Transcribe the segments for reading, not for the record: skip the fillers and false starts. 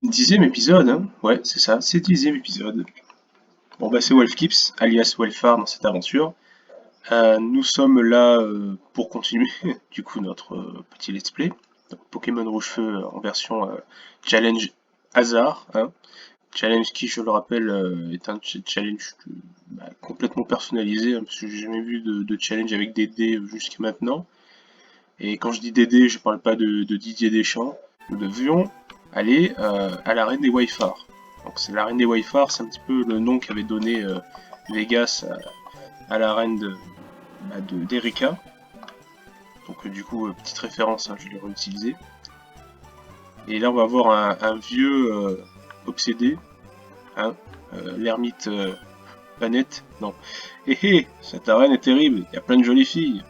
10e épisode, hein. Ouais, c'est ça, c'est 10e épisode. Bon bah c'est Wolfkips, alias Welfar dans cette aventure. Nous sommes là pour continuer du coup notre petit let's play. Donc, Pokémon Rouge-Feu en version challenge hasard. Hein. Challenge qui, je le rappelle, est un challenge complètement personnalisé, hein, parce que j'ai jamais vu de challenge avec des dés jusqu'à maintenant. Et quand je dis des dés, je parle pas de Didier Deschamps. Nous devions aller à l'arène des Wayfar. Donc c'est l'arène des Wayfar, c'est un petit peu le nom qu'avait donné Vegas à l'arène d'Erika. Donc du coup, petite référence, hein, je l'ai réutilisé. Et là, on va voir un vieux obsédé, hein, l'ermite Planète. Non. Hé, cette arène est terrible, il y a plein de jolies filles.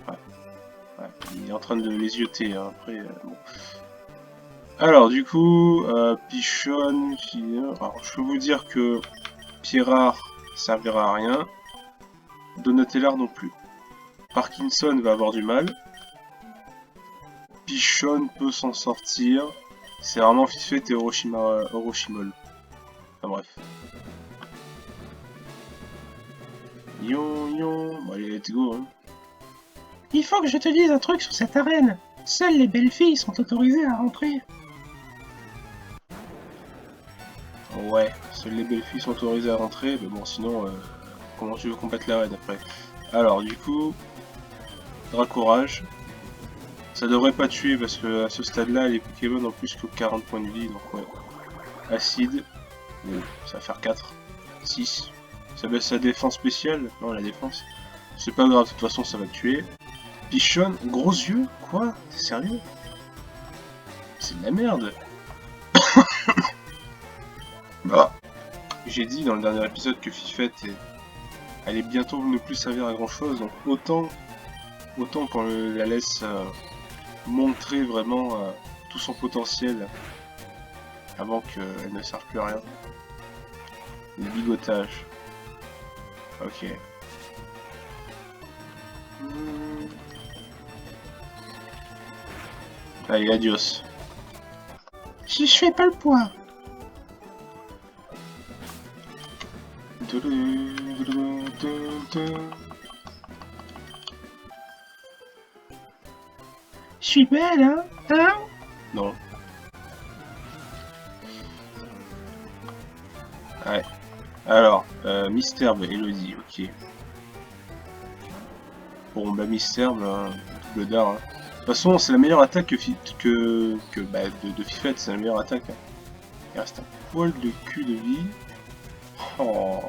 Ouais, il est en train de les yeuter, hein, après, bon. Alors, du coup, Pichon, alors, je peux vous dire que Pierrard servira à rien, Donatellar non plus. Parkinson va avoir du mal, Pichon peut s'en sortir, c'est vraiment vite fait et Orochimol. Enfin bref. Bon allez, let's go, hein. Il faut que je te dise un truc sur cette arène. Seules les belles filles sont autorisées à rentrer. Ouais, seules les belles filles sont autorisées à rentrer, mais bon sinon, comment tu veux combattre l'arène après? Alors du coup, Dracourage. Ça devrait pas tuer parce que à ce stade-là, les Pokémon ont plus que 40 points de vie, donc ouais. Acide. Ça va faire 4. 6. Ça baisse sa défense spéciale? Non, la défense. C'est pas grave, de toute façon, ça va tuer. Pichon, gros yeux? Quoi? T'es sérieux? C'est de la merde. Bah, j'ai dit dans le dernier épisode que Fifette allait bientôt ne plus servir à grand chose, donc autant qu'on la laisse montrer vraiment tout son potentiel avant qu'elle ne serve plus à rien. Le bigotage. Ok. Allez, adios. Je fais pas le poids. Je suis belle, hein? Hein? Non. Ouais. Alors, Misterbe, Elodie, ok. Bon, bah Misterbe, double dard. Hein. De toute façon, c'est la meilleure attaque de Fifette, c'est la meilleure attaque. Hein. Il reste un poil de cul de vie. Oh.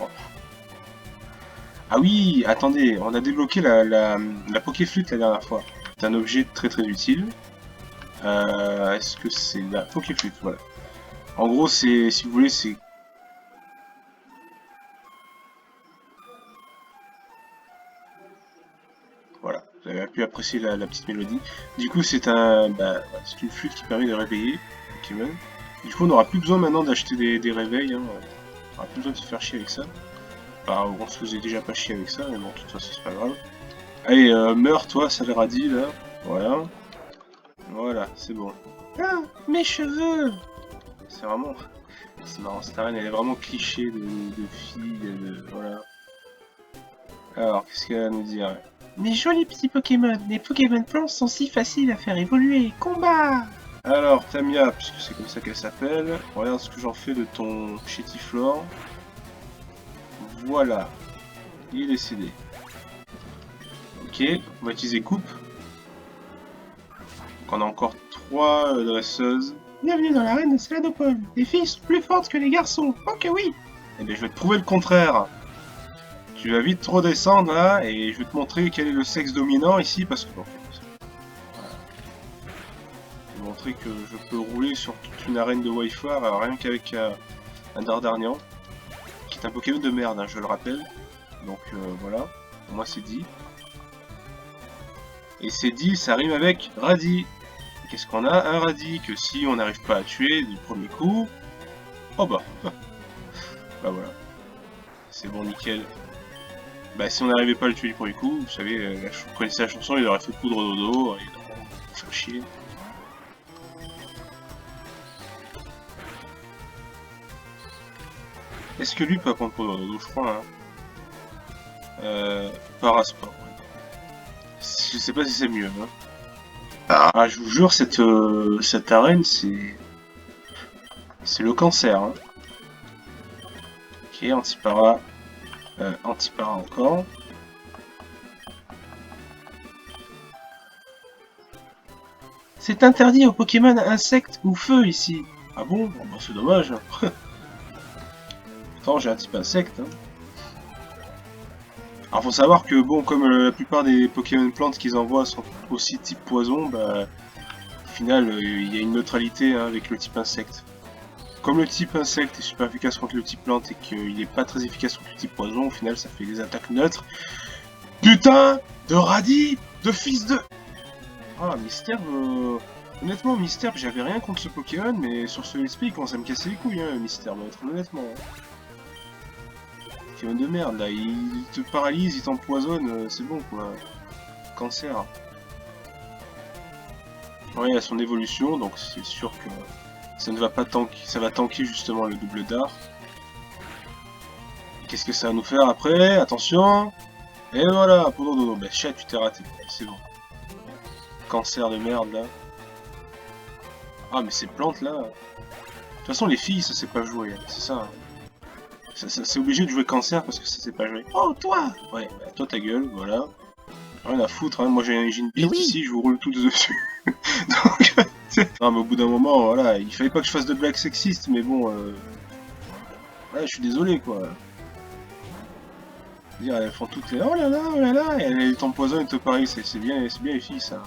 Ah oui, attendez, on a débloqué la Pokéflûte la dernière fois. C'est un objet très très utile. Est-ce que c'est la Pokéflûte? Voilà. En gros, c'est, si vous voulez, c'est... Voilà, vous avez pu apprécier la petite mélodie. Du coup, c'est c'est une flûte qui permet de réveiller Pokémon. Du coup, on n'aura plus besoin maintenant d'acheter des réveils. Hein. On n'aura plus besoin de se faire chier avec ça. Enfin, on se faisait déjà pas chier avec ça, mais bon, de toute façon, c'est pas grave. Allez, meurs, toi, ça l'air dit, là. Voilà. Voilà, c'est bon. Ah, mes cheveux! C'est vraiment... C'est marrant, cette arène, elle est vraiment cliché de filles, voilà. Alors, qu'est-ce qu'elle va nous dire? Mes jolis petits Pokémon, les Pokémon plantes sont si faciles à faire évoluer. Combat! Alors, Tamia, puisque c'est comme ça qu'elle s'appelle, regarde ce que j'en fais de ton Chétiflore. Voilà. Il est décédé. Ok, on va utiliser coupe. Donc on a encore 3 dresseuses. Bienvenue dans l'arène de Céladopole. Les filles sont plus fortes que les garçons. Oh que oui! Eh bien, je vais te prouver le contraire. Tu vas vite redescendre là, et je vais te montrer quel est le sexe dominant ici, parce que... Bon, voilà. Je vais montrer que je peux rouler sur toute une arène de Wayfar, rien qu'avec un Dardarnian, qui est un Pokémon de merde, hein, je le rappelle. Donc voilà, pour moi c'est dit. Et c'est dit, ça rime avec Radis. Qu'est-ce qu'on a? Un Radis que si on n'arrive pas à tuer du premier coup... Oh bah bah voilà. C'est bon, nickel. Bah si on n'arrivait pas à le tuer du premier coup, vous savez, vous connaissez la chanson, il aurait fait poudre dodo, et faire chier. Est-ce que lui peut apprendre pour Dodo? Je crois, hein. Parasport. Ouais. Je sais pas si c'est mieux, hein. Ah, je vous jure, cette arène, c'est le cancer, hein. Ok, antipara. Antipara encore. C'est interdit aux Pokémon insectes ou feu ici. Ah bon? Bon, bah, c'est dommage. Pourtant, j'ai un type insecte, hein. Alors, faut savoir que, bon, comme la plupart des Pokémon plantes qu'ils envoient sont aussi type poison, bah, au final, il y a une neutralité, hein, avec le type insecte. Comme le type insecte est super efficace contre le type plante et qu'il n'est pas très efficace contre le type poison, au final, ça fait des attaques neutres. Putain de radis de fils de... Ah, Mystère, honnêtement, Mystère, j'avais rien contre ce Pokémon, mais sur ce SP, il commence à me casser les couilles, hein, Mystère, très honnêtement. Pokémon de merde, là, il te paralyse, il t'empoisonne, c'est bon, quoi. Cancer. Ouais, il a son évolution, donc c'est sûr que ça ne va pas tanker, ça va tanker justement le double dard. Qu'est-ce que ça va nous faire après? Attention! Et voilà, pour Dodo, bah chat, tu t'es raté, c'est bon. Cancer de merde, là. Ah, mais ces plantes, là... De toute façon, les filles, ça sait pas jouer, hein, c'est ça. Hein. C'est obligé de jouer cancer parce que ça sait pas jouer. Oh, toi! Ouais, bah, toi ta gueule, voilà. Rien à foutre, hein. Moi j'ai une bite ici, je vous roule tout dessus. Donc, non, mais au bout d'un moment, voilà, il fallait pas que je fasse de blagues sexistes, mais bon, ouais, je suis désolé, quoi. Dire, elles font toutes les oh là là, et elles t'empoisonnent et te parient, c'est bien les filles, ça.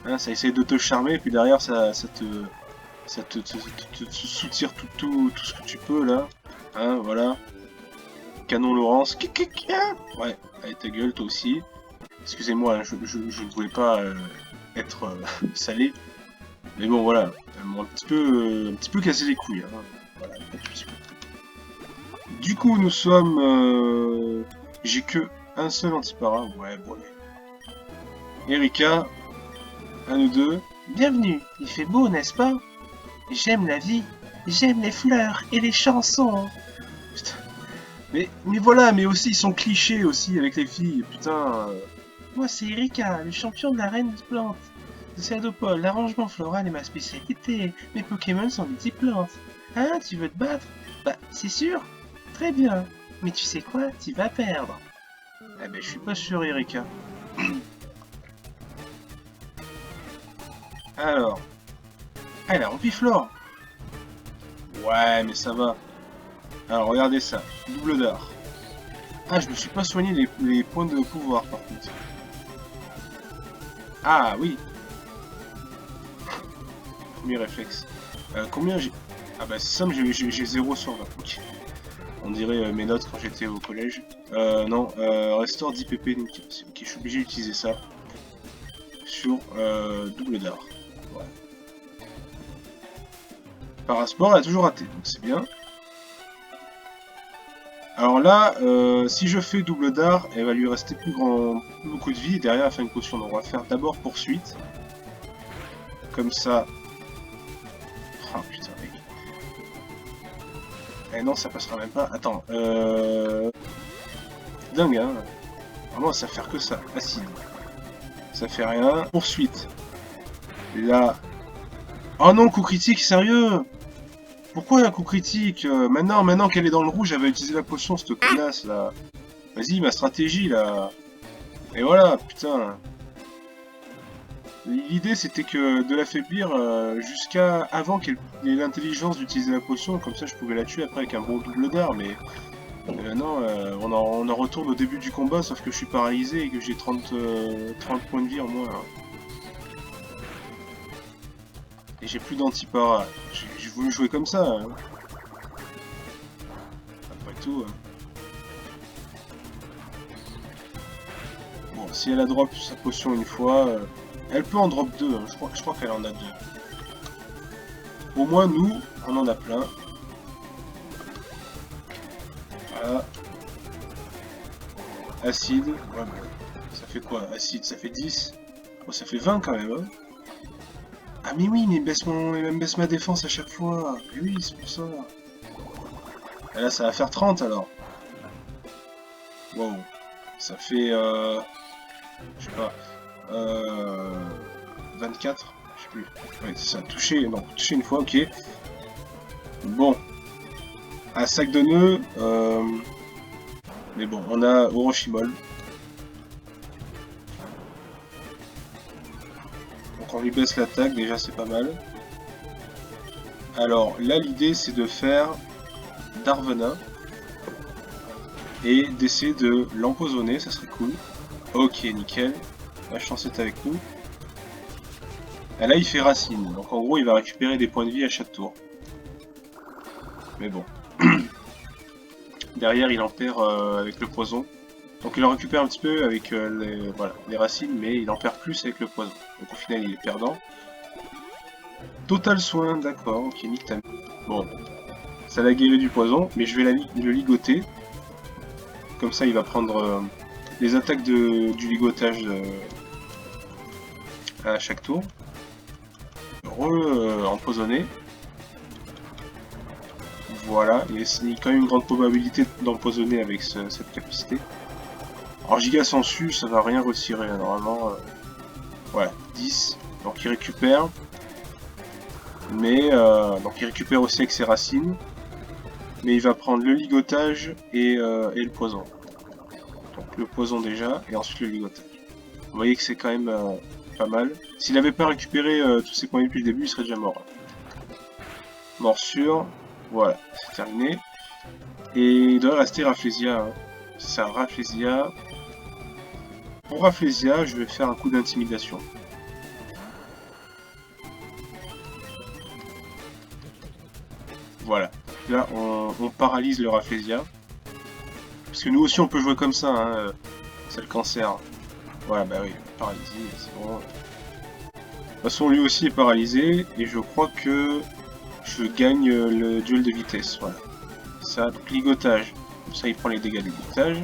Hein, ça essaye de te charmer, puis derrière, ça te soutire tout ce que tu peux, là. Hein, voilà. Canon Laurence. Ouais, allez ta gueule, toi aussi. Excusez-moi, hein, je ne voulais pas être salé. Mais bon, voilà. Elles m'ont un petit peu cassé les couilles. Hein. Voilà, un petit peu. Du coup, nous sommes... J'ai que un seul antipara. Ouais, bon. Erika, à nous deux. Bienvenue, il fait beau, n'est-ce pas? J'aime la vie, j'aime les fleurs et les chansons. Putain. Mais voilà, mais aussi ils sont clichés aussi avec les filles, putain. Moi c'est Erika, le champion de la reine des plantes. De Céadopole, l'arrangement floral est ma spécialité. Mes Pokémon sont des types plantes. Hein, tu veux te battre? Bah, c'est sûr. Très bien. Mais tu sais quoi? Tu vas perdre. Eh ben, je suis pas sûr, Erika. Alors. Ah, elle a rempli Flore. Ouais, mais ça va. Alors, regardez ça. Double dard. Ah, je me suis pas soigné les points de pouvoir, par contre. Ah, oui. Premier réflexe. Combien j'ai... Ah bah, c'est ça, mais j'ai 0 sur 20. Okay. On dirait mes notes quand j'étais au collège. Non, restore 10 pp. Donc, ok, je suis obligé d'utiliser ça. Sur double dard. Ouais. Parasport, elle a toujours raté, donc c'est bien. Alors là, si je fais double dard, elle va lui rester plus beaucoup de vie, et derrière elle fait une potion. Donc on va faire d'abord poursuite. Comme ça. Oh putain, mec. Eh non, ça passera même pas. Attends, dingue, hein. Vraiment, ça va faire que ça. Acide. Ça fait rien. Poursuite. Là. Oh non, coup critique, sérieux? Pourquoi un coup critique? Maintenant qu'elle est dans le rouge, elle va utiliser la potion, cette connasse là. Vas-y, ma stratégie là. Et voilà, putain. L'idée c'était que de l'affaiblir jusqu'à avant qu'elle ait l'intelligence d'utiliser la potion, comme ça je pouvais la tuer après avec un bon double dard, mais non, on en retourne au début du combat, sauf que je suis paralysé et que j'ai 30 points de vie en moins. Hein. Et j'ai plus d'antipara. J'ai voulu jouer comme ça. Hein. Après tout. Hein. Bon, si elle a drop sa potion une fois, elle peut en drop 2. Hein. Je crois qu'elle en a 2. Au moins nous, on en a plein. Voilà. Acide. Ouais, bah, ça fait quoi? Acide, ça fait 10. Oh, ça fait 20 quand même. Hein. Ah mais oui, mais elle me baisse ma défense à chaque fois. Mais oui, c'est pour ça. Et là, ça va faire 30 alors. Wow. Ça fait... je sais pas... 24? Je sais plus. Ouais, ça a touché... Non, touché une fois, ok. Bon. Un sac de nœuds... Mais bon, on a Orochimol. Donc on lui baisse l'attaque, déjà c'est pas mal. Alors là, l'idée c'est de faire Darvenin. Et d'essayer de l'empoisonner, ça serait cool. Ok, nickel. La chance est avec nous. Et là, il fait racine. Donc en gros, il va récupérer des points de vie à chaque tour. Mais bon. Derrière, il en perd avec le poison. Donc il en récupère un petit peu avec les racines, mais il en perd plus avec le poison. Donc au final, il est perdant. Total soin, d'accord. Ok, nique ta... Bon. Ça l'a guéri du poison, mais je vais le ligoter. Comme ça, il va prendre les attaques du ligotage à chaque tour. Empoisonné. Voilà, il y a quand même une grande probabilité d'empoisonner avec cette capacité. Alors Giga Sensu, ça va rien retirer, normalement. Voilà, 10. Donc il récupère. Mais, donc il récupère aussi avec ses racines. Mais il va prendre le ligotage et le poison. Donc le poison déjà, et ensuite le ligotage. Vous voyez que c'est quand même pas mal. S'il n'avait pas récupéré tous ses points depuis le début, il serait déjà mort. Morsure, voilà, c'est terminé. Et il devrait rester Rafflesia. Hein. C'est ça, Rafflesia. Pour Rafflesia, je vais faire un coup d'intimidation. Voilà. Là, on paralyse le Rafflesia. Parce que nous aussi, on peut jouer comme ça. Hein. C'est le cancer. Voilà, bah oui, paralysé, c'est bon. De toute façon, lui aussi est paralysé. Et je crois que je gagne le duel de vitesse. Voilà. Ça, donc ligotage. Comme ça, il prend les dégâts de ligotage.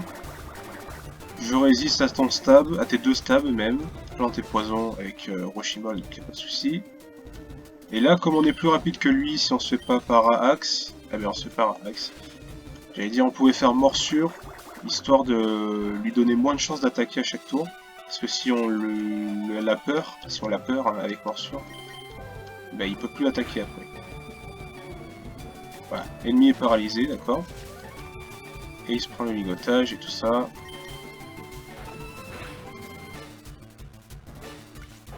Je résiste à ton stab, à tes deux stabs même. Plante et poison avec Orochimol, donc il n'y a pas de souci. Et là, comme on est plus rapide que lui, si on se fait pas par axe, eh bien on se fait par axe. J'allais dire on pouvait faire morsure, histoire de lui donner moins de chances d'attaquer à chaque tour. Parce que si on l'a peur hein, avec morsure, ben, il peut plus attaquer après. Voilà, ennemi est paralysé, d'accord. Et il se prend le ligotage et tout ça.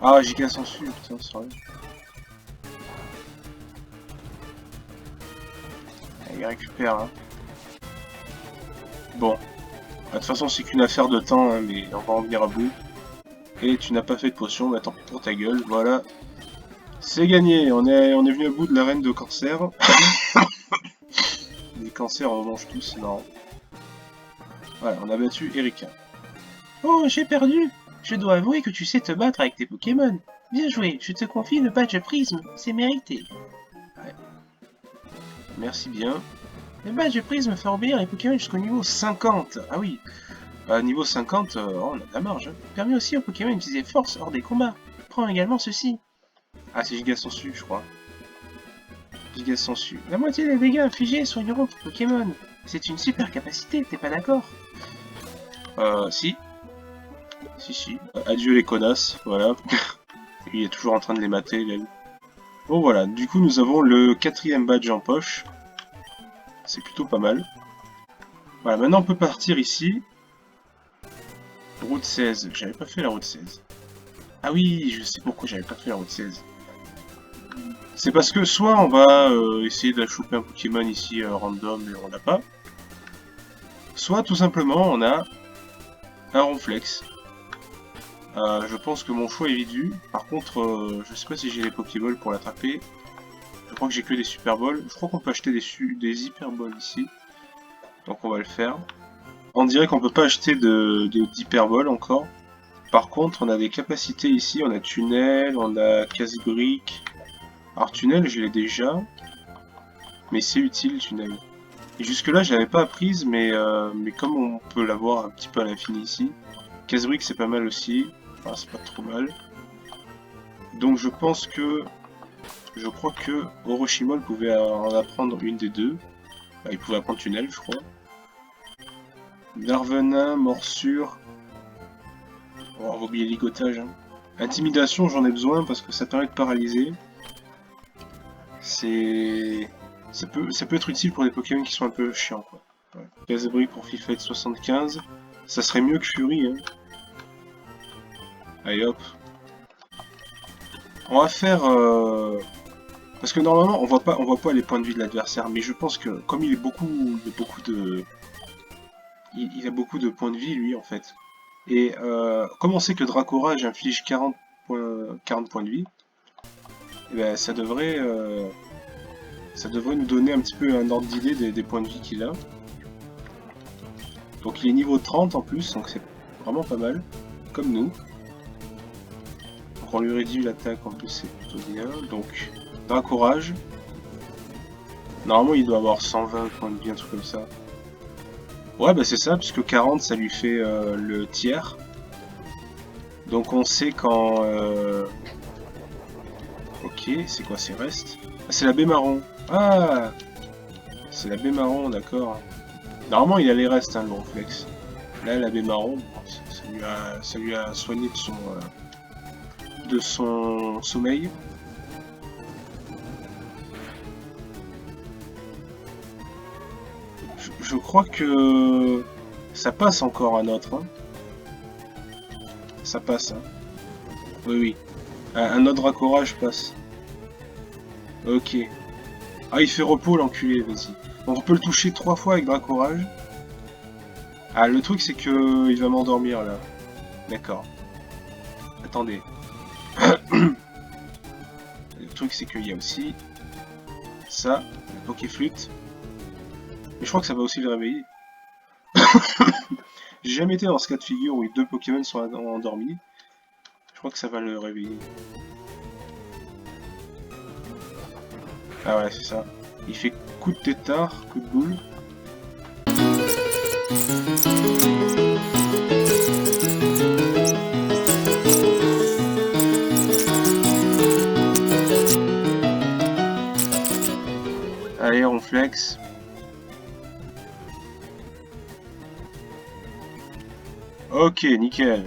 Ah, Giga Sensu, putain, sérieux. Il récupère, hein. Bon. De toute façon, c'est qu'une affaire de temps, hein, mais on va en venir à bout. Et tu n'as pas fait de potion, mais tant pis pour ta gueule, voilà. C'est gagné, on est venu à bout de l'arène de cancer. Les cancers, on mange tous, c'est marrant. Voilà, on a battu Erika. Oh, j'ai perdu! Je dois avouer que tu sais te battre avec tes Pokémon. Bien joué, je te confie le badge Prisme, c'est mérité. Ouais. Merci bien. Le badge Prisme fait obéir les Pokémon jusqu'au niveau 50. Ah oui, Niveau 50, on a de la marge. Hein. Permet aussi aux Pokémon d'utiliser force hors des combats. Prends également ceci. Ah, c'est Giga Sensu, je crois. Giga Sensu. La moitié des dégâts infligés soigneront ton Pokémon. C'est une super capacité, t'es pas d'accord? Si. Si. Adieu les connasses, voilà. Il est toujours en train de les mater, là. Bon voilà, du coup nous avons le 4e badge en poche. C'est plutôt pas mal. Voilà, maintenant on peut partir ici. Route 16. J'avais pas fait la route 16. Ah oui, je sais pourquoi j'avais pas fait la route 16. C'est parce que soit on va essayer de choper un Pokémon ici random et on l'a pas. Soit tout simplement on a un Ronflex. Je pense que mon choix est vite vu. Par contre, je sais pas si j'ai les Pokéballs pour l'attraper. Je crois que j'ai que des Super Balls. Je crois qu'on peut acheter des Hyper Balls ici. Donc on va le faire. On dirait qu'on peut pas acheter d'Hyper Balls encore. Par contre, on a des capacités ici. On a Tunnel, on a Casse-Brique. Alors Tunnel, je l'ai déjà. Mais c'est utile, Tunnel. Et jusque là, je l'avais pas apprise, mais comme on peut l'avoir un petit peu à l'infini ici. Casse-Brique, c'est pas mal aussi. Enfin, c'est pas trop mal. Donc je pense que... Je crois que Orochimol pouvait en apprendre une des deux. Bah, il pouvait apprendre tunnel, je crois. Darvenin, morsure. Oh, on va oublier ligotage. Hein. Intimidation, j'en ai besoin parce que ça permet de paralyser. C'est... Ça peut être utile pour des Pokémon qui sont un peu chiants, quoi. Ouais. Casse-brique pour Fifette 75. Ça serait mieux que Fury, hein. Allez hop. On va faire... Parce que normalement, on voit pas les points de vie de l'adversaire, mais je pense que comme il a beaucoup de... Il a beaucoup de points de vie, lui, en fait. Et comme on sait que Dracorage inflige 40 points de vie, eh ben, ça devrait nous donner un petit peu un ordre d'idée des points de vie qu'il a. Donc il est niveau 30 en plus, donc c'est vraiment pas mal, comme nous. Donc on lui réduit l'attaque en plus, c'est plutôt bien. Donc Dracorage. Normalement il doit avoir 120 points de vie, un truc comme ça. Ouais bah c'est ça, puisque 40 ça lui fait le tiers. Donc on sait quand... Ok, c'est quoi ces restes? Ah c'est la baie marron. Ah, c'est la baie marron, d'accord. Normalement il a les restes, hein, le Ronflex. Là la baie marron, ça lui a soigné de son sommeil. Je crois que ça passe encore un autre. Hein. Ça passe. Hein. Oui, oui. Un autre Dracorage passe. Ok. Ah, il fait repos l'enculé, vas-y. Donc on peut le toucher 3 fois avec Dracorage. Ah, le truc c'est que il va m'endormir là. D'accord. Attendez. Le truc c'est qu'il y a aussi ça, le Pokéflute. Mais je crois que ça va aussi le réveiller. J'ai jamais été dans ce cas de figure où les deux Pokémon sont endormis. Je crois que ça va le réveiller. Ah ouais, c'est ça. Il fait coup de tétard, coup de boule. Allez, Ronflex. Ok, nickel.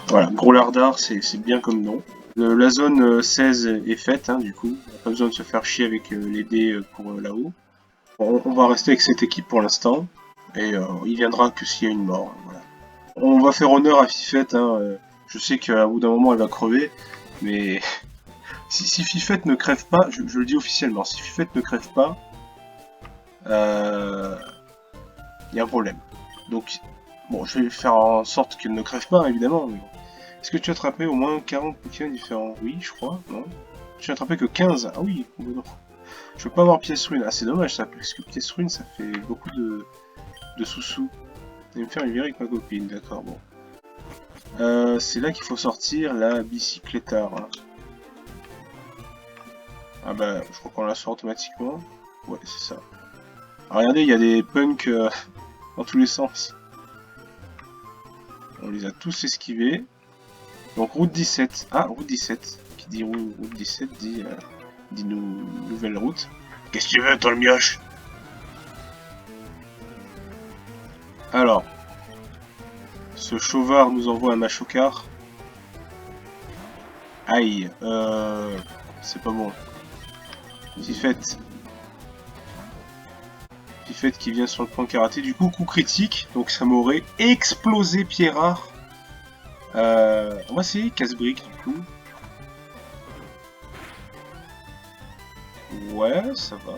Voilà, Gros Lardard, c'est bien comme nom. La zone 16 est faite, hein, du coup. On n'a pas besoin de se faire chier avec les dés pour là-haut. On va rester avec cette équipe pour l'instant. Et il viendra que s'il y a une mort. Hein, voilà. On va faire honneur à Fifette. Hein, je sais qu'à bout d'un moment, elle va crever. Mais si Fifette ne crève pas, je le dis officiellement, si Fifette ne crève pas, il y a un problème. Donc, bon, je vais faire en sorte qu'elle ne crève pas, évidemment. Mais bon. Est-ce que tu as attrapé au moins 40 Pokémon différents? Oui, je crois, non? Tu n'as attrapé que 15. Ah oui, non. Je veux pas avoir pièce rune. Ah, c'est dommage ça, parce que pièce rune, ça fait beaucoup de sous-sous. Et me faire une virée avec ma copine, d'accord, bon. C'est là qu'il faut sortir la bicyclétard. Hein. Ah bah, je crois qu'on la sort automatiquement. Ouais, c'est ça. Alors, regardez, il y a des punks dans tous les sens. On les a tous esquivés. Donc route 17. Ah, route 17. Qui dit route 17 dit, nouvelle route. Qu'est-ce que tu veux, toi le mioche? Alors. Ce chauvard nous envoie un Machocar. Aïe. C'est pas bon. Fifette. Fifette qui vient sur le point karaté. Du coup, coup critique. Donc ça m'aurait explosé Pierrard. On va essayer casse-brique du coup. Ouais, ça va.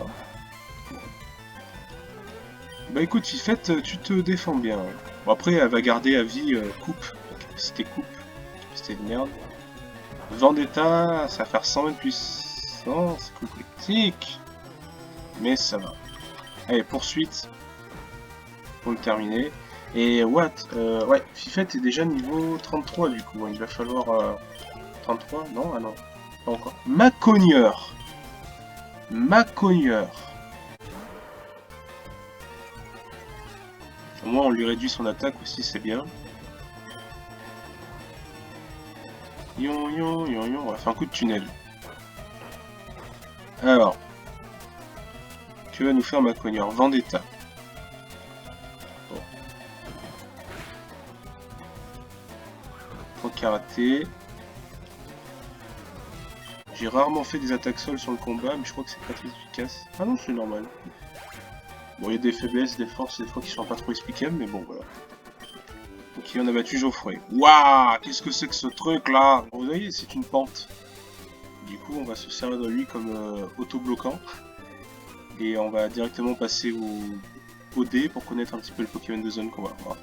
Bah écoute, Fifette, tu te défends bien. Bon, après, elle va garder à vie coupe. Capacité coupe. Capacité de merde. Vendetta, ça va faire 120 de puissance. Coup critique. Mais ça va. Allez, poursuite. Pour le terminer. Et what ouais, Fifette est déjà niveau 33 du coup, il va falloir... 33 Non, ah non, pas encore. Macogneur. Au moins on lui réduit son attaque aussi, c'est bien. On va faire un coup de tunnel. Alors. Que va nous faire ma cogneur? Vendetta. Bon. Point karaté. J'ai rarement fait des attaques sol sur le combat, mais je crois que c'est pas très efficace. Ah non, c'est normal. Bon, il y a des faiblesses, des forces, des fois qui sont pas trop explicables, mais bon, voilà. Ok, on a battu Geoffrey. Waouh, qu'est-ce que c'est que ce truc là? Vous voyez, c'est une pente. Du coup, on va se servir de lui comme auto-bloquant. Et on va directement passer au dé pour connaître un petit peu le Pokémon de zone qu'on va avoir.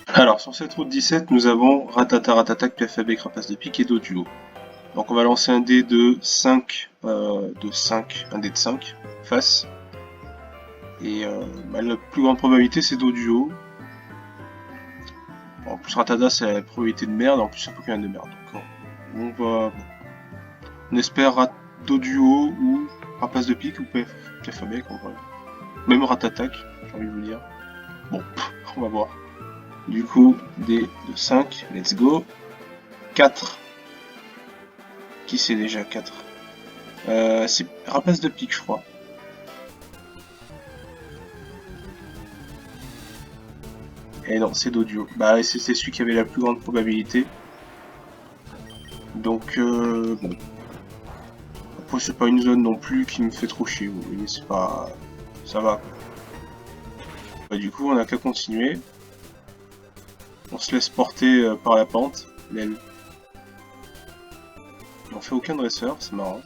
Alors, sur cette route 17, nous avons Ratata, Ratata, Piafabé, Crapace de Pique et Doduo. Donc on va lancer un dé de 5, un dé de 5 face. Et la plus grande probabilité c'est Doduo. Bon, en plus Rattata c'est la probabilité de merde, en plus c'est un Pokémon de merde. Donc on espère Doduo ou Rapace de Pique ou Piafabé, même Ratatak, j'ai envie de vous dire. Bon, on va voir. Du coup, dé de 5, let's go. 4. Qui c'est déjà 4? C'est Rapace de Pique, je crois. Et non, c'est Doduo. Bah, c'est celui qui avait la plus grande probabilité. Donc, bon. Après, c'est pas une zone non plus qui me fait trop chier, vous voyez, c'est pas... Ça va. Bah, du coup, on a qu'à continuer. On se laisse porter par la pente, l'aile. On fait aucun dresseur, c'est marrant.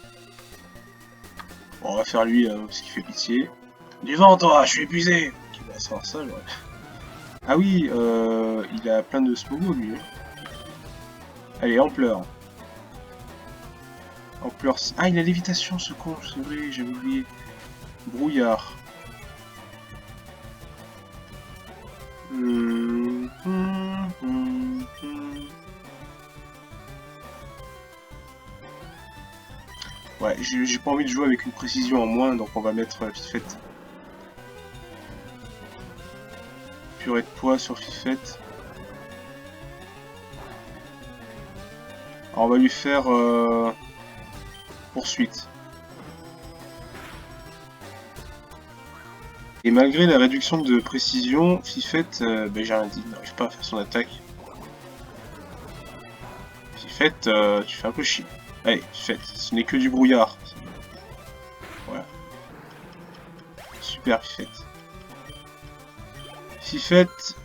Bon, on va faire lui, parce qu'il fait pitié. Du vent, toi, je suis épuisé. Ok, bah, ça va, ça, j'aurais... Ah oui, il a plein de Smogo, lui. Allez, Ampleur. Ampleur... Ah, il a lévitation, ce con, c'est vrai, j'avais oublié. Brouillard. Ouais, j'ai pas envie de jouer avec une précision en moins, donc on va mettre Fifette. Purée de poids sur Fifette. Alors on va lui faire poursuite. Et malgré la réduction de précision, Fifette, ben j'ai rien dit, il n'arrive pas à faire son attaque. Fifette, tu fais un peu chier. Allez, Fifette, ce n'est que du brouillard. Voilà. Super Fifette. Fifette,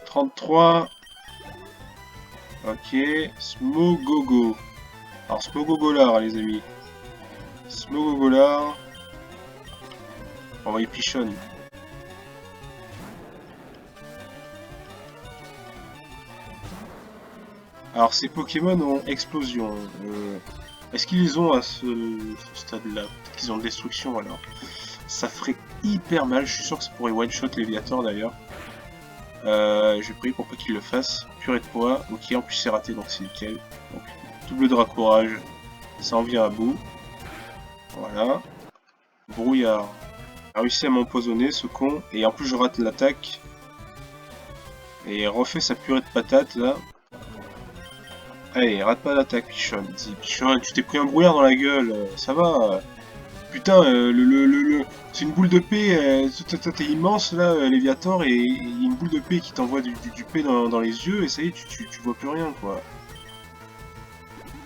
33. Ok, Smogogo. Alors Smogogolar les amis. Smogogolar. On va y pichonne. Alors ces Pokémon ont explosion. Est-ce qu'ils les ont à ce stade-là? Peut-être qu'ils ont destruction alors. Ça ferait hyper mal, je suis sûr que ça pourrait one-shot Léviator d'ailleurs. Je vais prier pour pas qu'il le fasse. Purée de poids, ok, en plus c'est raté donc c'est nickel. Donc, double de raccourage, ça en vient à bout. Voilà. Brouillard. A réussi à m'empoisonner ce con, et en plus je rate l'attaque. Et il refait sa purée de patate là. Allez, rate pas l'attaque, Pichon. Dis, Pichon, tu t'es pris un brouillard dans la gueule, ça va. Putain, c'est une boule de paix, t'es immense là, Léviator, et il y a une boule de paix qui t'envoie du paix dans les yeux, et ça y est, tu vois plus rien quoi.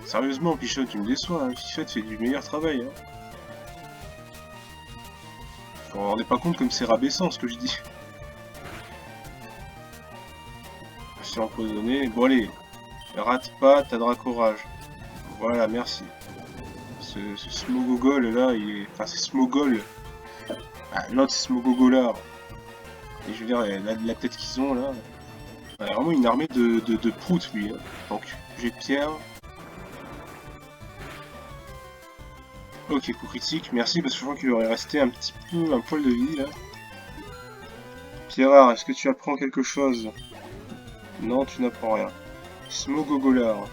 Sérieusement, Pichon, tu me déçois, hein. Fifette fait du meilleur travail. Hein. Vous vous rendez pas compte comme c'est rabaissant ce que je dis. Je suis empoisonné. Bon allez, rate pas, t'as Dracorage. Voilà, merci. Ce Smogogol là, il est... Enfin c'est Smogol. Ah, l'autre c'est Smogogolar. Et je veux dire, la tête qu'ils ont là. Il a vraiment une armée de proutes lui. Hein. Donc, jet de pierre. Ok, coup critique, merci parce que je crois qu'il aurait resté un petit peu, un poil de vie là. Pierre, est-ce que tu apprends quelque chose? Non, tu n'apprends rien. Smogogolar.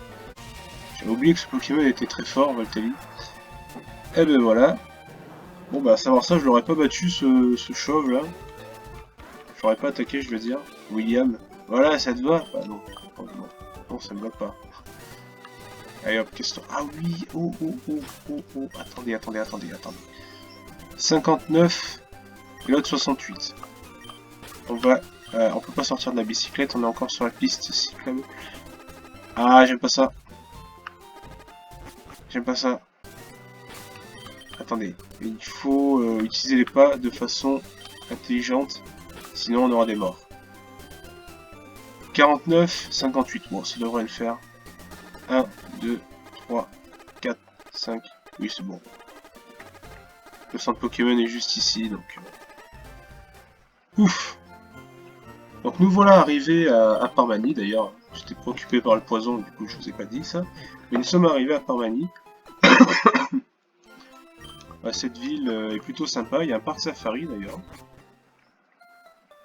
J'avais oublié que ce Pokémon était très fort, Voltali. Eh ben voilà. Bon bah, à savoir ça, je l'aurais pas battu ce chauve là. Je l'aurais pas attaqué, je veux dire. William. Voilà, ça te va? Bah non. Oh, non. Non, ça me va pas. Allez hop, question. Ah oui, oh. Attendez. 59 et l'autre 68. On peut pas sortir de la bicyclette, on est encore sur la piste cyclable. Ah, j'aime pas ça. J'aime pas ça. Attendez, il faut utiliser les pas de façon intelligente, sinon on aura des morts. 49, 58, bon ça devrait le faire. 1, 2, 3, 4, 5, oui c'est bon. Le centre Pokémon est juste ici, donc... Ouf. Donc nous voilà arrivés à Parmanie, d'ailleurs, j'étais préoccupé par le poison, du coup je vous ai pas dit ça. Mais nous sommes arrivés à Parmanie. Cette ville est plutôt sympa, il y a un parc safari d'ailleurs.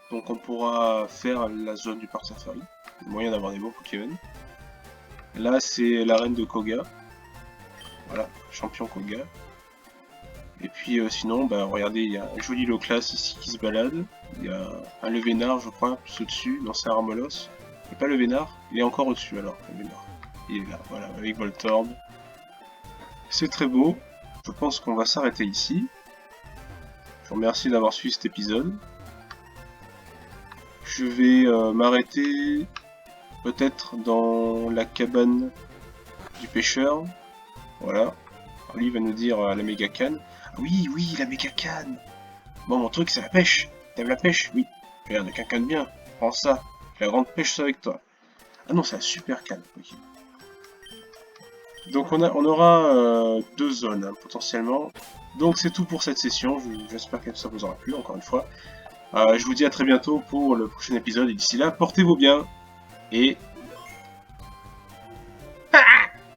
Donc on pourra faire la zone du parc safari. Il y a moyen d'avoir des beaux Pokémon. Là c'est l'arène de Koga. Voilà, champion Koga. Et puis sinon, bah, regardez, il y a un joli Loclas ici qui se balade. Il y a un Levénard, je crois, plus au-dessus. Non, c'est un Armolos. Et pas Levénard, il est encore au-dessus alors, Levénard. Il est là, voilà, avec Voltorb. C'est très beau. Je pense qu'on va s'arrêter ici. Je vous remercie d'avoir suivi cet épisode. Je vais m'arrêter peut-être dans la cabane du pêcheur. Voilà. Alors, lui il va nous dire la méga canne. Oui, oui, la méga canne. Bon, mon truc c'est la pêche. T'aimes la pêche? Oui. Tu as l'air de quelqu'un de bien. Prends ça. La grande pêche avec toi. Ah non, c'est la super canne. Okay. Donc on aura deux zones hein, potentiellement. Donc c'est tout pour cette session. J'espère que ça vous aura plu encore une fois. Je vous dis à très bientôt pour le prochain épisode. Et d'ici là, portez-vous bien. Et